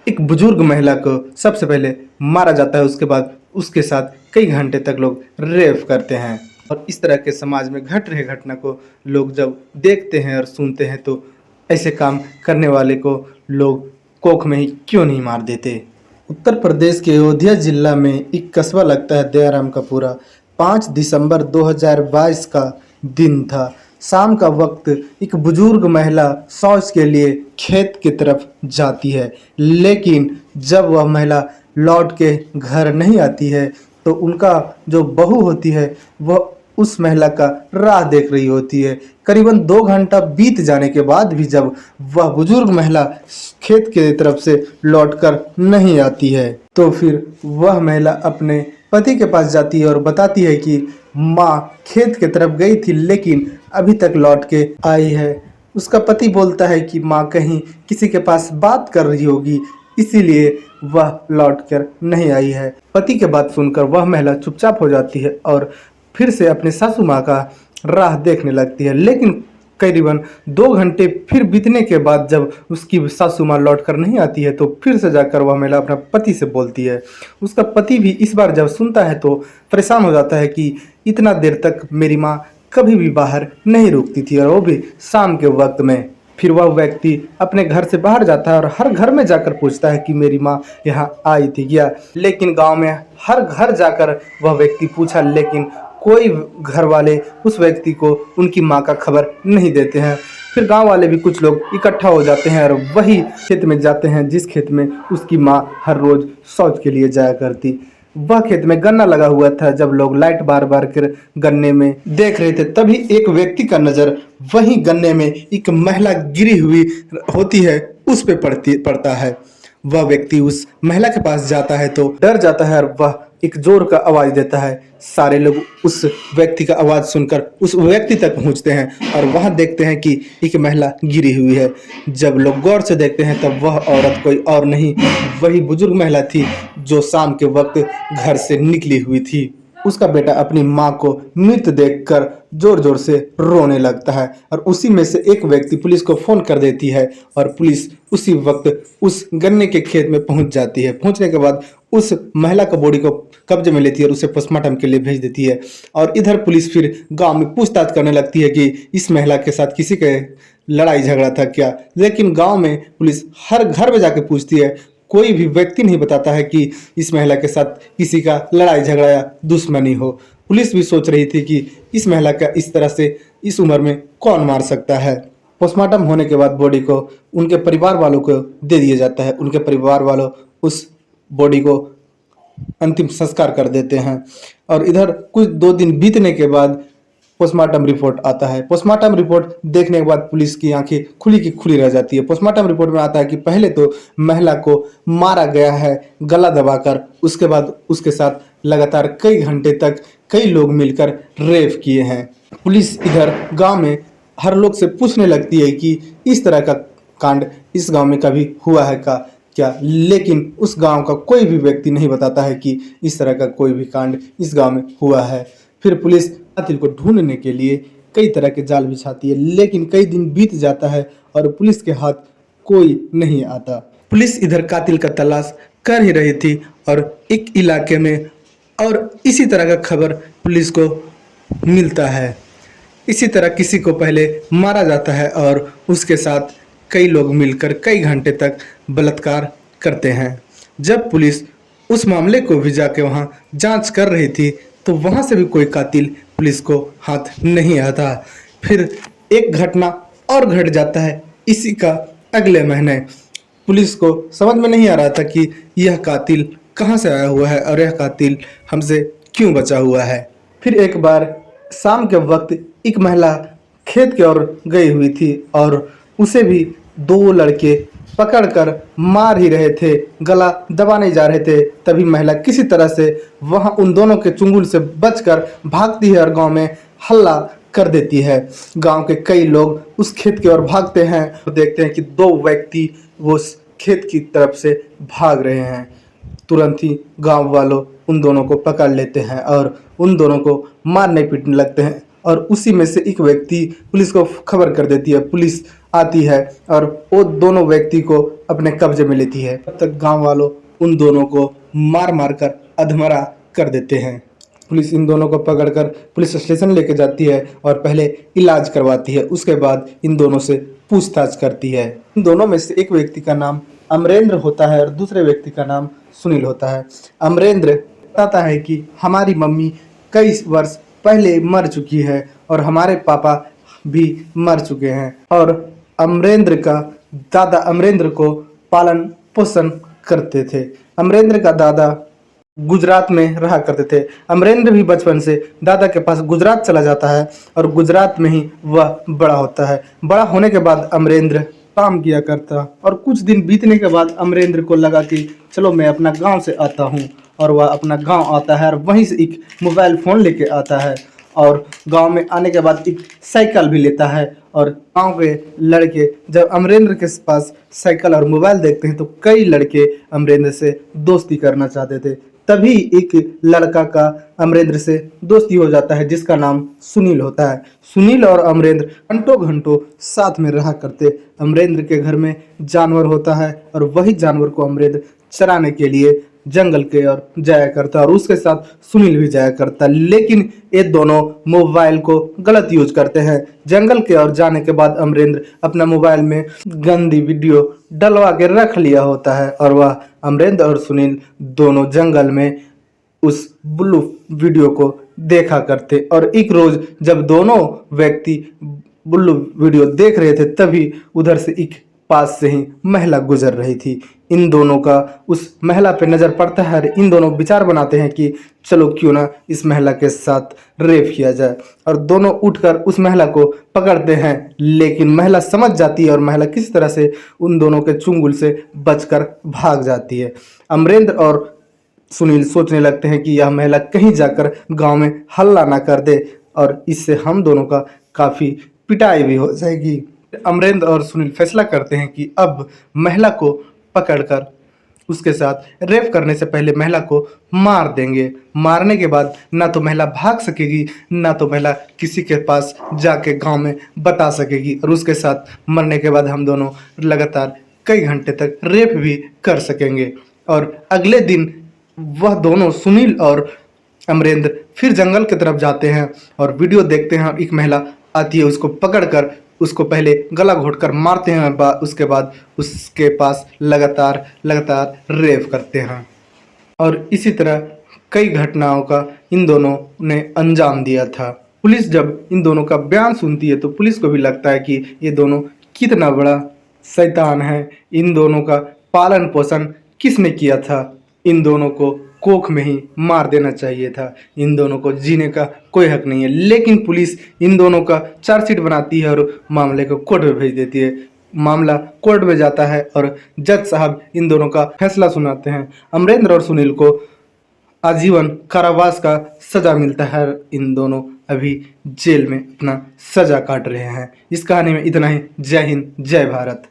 एक बुजुर्ग महिला को सबसे पहले मारा जाता है, उसके बाद उसके साथ कई घंटे तक लोग रेप करते हैं। और इस तरह के समाज में घट रहे घटना को लोग जब देखते हैं और सुनते हैं तो ऐसे काम करने वाले को लोग कोख में ही क्यों नहीं मार देते। उत्तर प्रदेश के अयोध्या जिला में एक कस्बा लगता है दयाराम का पूरा। 5 दिसंबर 2022 का दिन था। शाम का वक्त एक बुजुर्ग महिला शौच के लिए खेत की तरफ जाती है, लेकिन जब वह महिला लौट के घर नहीं आती है तो उनका जो बहू होती है वह उस महिला का राह देख रही होती है। करीबन 2 घंटा बीत जाने के बाद भी जब वह बुजुर्ग महिला खेत के तरफ से लौटकर नहीं आती है तो फिर वह महिला अपने पति के पास जाती है और बताती है कि माँ खेत की तरफ गई थी लेकिन अभी तक लौट के आई है। उसका पति बोलता है कि माँ कहीं किसी के पास बात कर रही होगी, इसीलिए वह लौट कर नहीं आई है। पति के बात सुनकर वह महिला चुपचाप हो जाती है और फिर से अपने सासू माँ का राह देखने लगती है। लेकिन करीबन 2 घंटे फिर बीतने के बाद जब उसकी सासू माँ लौट कर नहीं आती है तो फिर से जाकर वह महिला अपना पति से बोलती है। उसका पति भी इस बार जब सुनता है तो परेशान हो जाता है कि इतना देर तक मेरी माँ कभी भी बाहर नहीं रुकती थी और वो भी शाम के वक्त में। फिर वह व्यक्ति अपने घर से बाहर जाता है और हर घर में जाकर पूछता है कि मेरी माँ यहाँ आई थी क्या। लेकिन गांव में हर घर जाकर वह व्यक्ति पूछा, लेकिन कोई घर वाले उस व्यक्ति को उनकी माँ का खबर नहीं देते हैं। फिर गांव वाले भी कुछ लोग इकट्ठा हो जाते हैं और वही खेत में जाते हैं जिस खेत में उसकी माँ हर रोज शौच के लिए जाया करती। वह खेत में गन्ना लगा हुआ था। जब लोग लाइट बार बार कर गन्ने में देख रहे थे तभी एक व्यक्ति का नजर वही गन्ने में एक महिला गिरी हुई होती है उस पे पड़ता है। वह व्यक्ति उस महिला के पास जाता है तो डर जाता है और वह एक जोर का आवाज देता है। सारे लोग उस व्यक्ति का आवाज सुनकर उस व्यक्ति तक पहुंचते हैं और वहां देखते हैं कि एक महिला गिरी हुई है। जब लोग गौर से देखते हैं तब वह औरत कोई और नहीं, वही बुजुर्ग महिला थी जो शाम के वक्त घर से निकली हुई थी। उसका बेटा अपनी माँ को मृत देखकर जोर जोर से रोने लगता है और उसी में से एक व्यक्ति पुलिस को फोन कर देती है और पुलिस उसी वक्त उस गन्ने के खेत में पहुंच जाती है। पहुंचने के बाद उस महिला का बॉडी को कब्जे में लेती है और उसे पोस्टमार्टम के लिए भेज देती है। और इधर पुलिस फिर गांव में पूछताछ करने लगती है कि इस महिला के साथ किसी के लड़ाई झगड़ा था क्या। लेकिन गांव में पुलिस हर घर में जाके पूछती है, कोई भी व्यक्ति नहीं बताता है कि इस महिला के साथ किसी का लड़ाई झगड़ा या दुश्मनी हो। पुलिस भी सोच रही थी कि इस महिला का इस तरह से इस उम्र में कौन मार सकता है। पोस्टमार्टम होने के बाद बॉडी को उनके परिवार वालों को दे दिया जाता है। उनके परिवार वालों उस बॉडी को अंतिम संस्कार कर देते हैं। और इधर कुछ 2 दिन बीतने के बाद पोस्टमार्टम रिपोर्ट आता है। पोस्टमार्टम रिपोर्ट देखने के बाद पुलिस की आंखें खुली की खुली रह जाती है। पोस्टमार्टम रिपोर्ट में आता है कि पहले तो महिला को मारा गया है गला दबाकर, उसके बाद उसके साथ लगातार कई घंटे तक कई लोग मिलकर रेप किए हैं। पुलिस इधर गांव में हर लोग से पूछने लगती है कि इस तरह का कांड इस गांव में कभी हुआ है का क्या, लेकिन उस गांव का कोई भी व्यक्ति नहीं बताता है कि इस तरह का कोई भी कांड इस गांव में हुआ है। फिर पुलिस कातिल को ढूंढने के लिए कई तरह के जाल बिछाती है, लेकिन कई दिन बीत जाता है और पुलिस के हाथ कोई नहीं आता। पुलिस इधर कातिल का तलाश कर ही रही थी और एक इलाके में और इसी तरह का खबर पुलिस को मिलता है। इसी तरह किसी को पहले मारा जाता है और उसके साथ कई लोग मिलकर कई घंटे तक बलात्कार करते हैं। जब पुलिस उस मामले को भी जाके वहाँ जांच कर रही थी तो वहाँ से भी कोई कातिल पुलिस को हाथ नहीं आता। फिर एक घटना और घट जाता है इसी का अगले महीने। पुलिस को समझ में नहीं आ रहा था कि यह कातिल कहाँ से आया हुआ है और यह कातिल हमसे क्यों बचा हुआ है। फिर एक बार शाम के वक्त एक महिला खेत की ओर गई हुई थी और उसे भी 2 लड़के पकड़कर मार ही रहे थे, गला दबाने जा रहे थे। तभी महिला किसी तरह से वहां उन दोनों के चुंगल से बचकर भागती है और गांव में हल्ला कर देती है। गांव के कई लोग उस खेत की ओर भागते हैं और देखते हैं कि 2 व्यक्ति वो उस खेत की तरफ से भाग रहे हैं। तुरंत ही गांव वालों उन दोनों को पकड़ लेते हैं और उन दोनों को मारने पीटने लगते हैं। और उसी में से एक व्यक्ति पुलिस को खबर कर देती है। पुलिस आती है और वो दोनों व्यक्ति को अपने कब्जे में लेती है। तब तक गांव वालों उन दोनों को मार मार कर अधमरा कर देते हैं। पुलिस इन दोनों को पकड़कर पुलिस स्टेशन लेके जाती है और पहले इलाज करवाती है। उसके बाद इन दोनों से पूछताछ करती है। इन दोनों में से एक व्यक्ति का नाम अमरेंद्र होता है और दूसरे व्यक्ति का नाम सुनील होता है। अमरेंद्र बताता है कि हमारी मम्मी कई वर्ष पहले मर चुकी है और हमारे पापा भी मर चुके हैं और अमरेंद्र का दादा अमरेंद्र को पालन पोषण करते थे। अमरेंद्र का दादा गुजरात में रहा करते थे। अमरेंद्र भी बचपन से दादा के पास गुजरात चला जाता है और गुजरात में ही वह बड़ा होता है। बड़ा होने के बाद अमरेंद्र काम किया करता और कुछ दिन बीतने के बाद अमरेंद्र को लगा कि चलो मैं अपना गांव से आता हूं, और वह अपना गांव आता है और वहीं से एक मोबाइल फ़ोन लेके आता है और गांव में आने के बाद एक साइकिल भी लेता है। और गांव के लड़के जब अमरेंद्र के पास साइकिल और मोबाइल देखते हैं तो कई लड़के अमरेंद्र से दोस्ती करना चाहते थे। तभी एक लड़का का अमरेंद्र से दोस्ती हो जाता है जिसका नाम सुनील होता है। सुनील और अमरेंद्र घंटों घंटों साथ में रहा करते। अमरेंद्र के घर में जानवर होता है और वही जानवर को अमरेंद्र चराने के लिए जंगल के ओर जाया करता और उसके साथ सुनील भी जाया करता। लेकिन ये दोनों मोबाइल को गलत यूज करते हैं। जंगल के ओर जाने के बाद अमरेंद्र अपना मोबाइल में गंदी वीडियो डलवा के रख लिया होता है और वह अमरेंद्र और सुनील दोनों जंगल में उस ब्लू वीडियो को देखा करते। और एक रोज जब दोनों व्यक्ति ब्लू वीडियो देख रहे थे तभी उधर से एक पास से ही महिला गुजर रही थी। इन दोनों का उस महिला पे नजर पड़ता है और इन दोनों विचार बनाते हैं कि चलो क्यों ना इस महिला के साथ रेप किया जाए, और दोनों उठकर उस महिला को पकड़ते हैं। लेकिन महिला समझ जाती है और महिला किसी तरह से उन दोनों के चुंगल से बचकर भाग जाती है। अमरेंद्र और सुनील सोचने लगते हैं कि यह महिला कहीं जाकर गांव में हल्ला ना कर दे और इससे हम दोनों का काफी पिटाई भी हो जाएगी। अमरेंद्र और सुनील फैसला करते हैं कि अब महिला को पकड़कर उसके साथ रेप करने से पहले महिला को मार देंगे। मारने के बाद ना तो महिला भाग सकेगी, ना तो महिला किसी के पास जाके गांव में बता सकेगी, और उसके साथ मरने के बाद हम दोनों लगातार कई घंटे तक रेप भी कर सकेंगे। और अगले दिन वह दोनों सुनील और अमरेंद्र फिर जंगल की तरफ जाते हैं और वीडियो देखते हैं। एक महिला आती है, उसको पकड़कर उसको पहले गला घोटकर मारते हैं, उसके बाद उसके पास लगातार रेप करते हैं। और इसी तरह कई घटनाओं का इन दोनों ने अंजाम दिया था। पुलिस जब इन दोनों का बयान सुनती है तो पुलिस को भी लगता है कि ये दोनों कितना बड़ा शैतान है। इन दोनों का पालन पोषण किसने किया था? इन दोनों को कोख में ही मार देना चाहिए था। इन दोनों को जीने का कोई हक नहीं है। लेकिन पुलिस इन दोनों का चार्जशीट बनाती है और मामले को कोर्ट में भेज देती है। मामला कोर्ट में जाता है और जज साहब इन दोनों का फैसला सुनाते हैं। अमरेंद्र और सुनील को आजीवन कारावास का सजा मिलता है। इन दोनों अभी जेल में अपना सजा काट रहे हैं। इस कहानी में इतना ही। जय हिंद, जय भारत।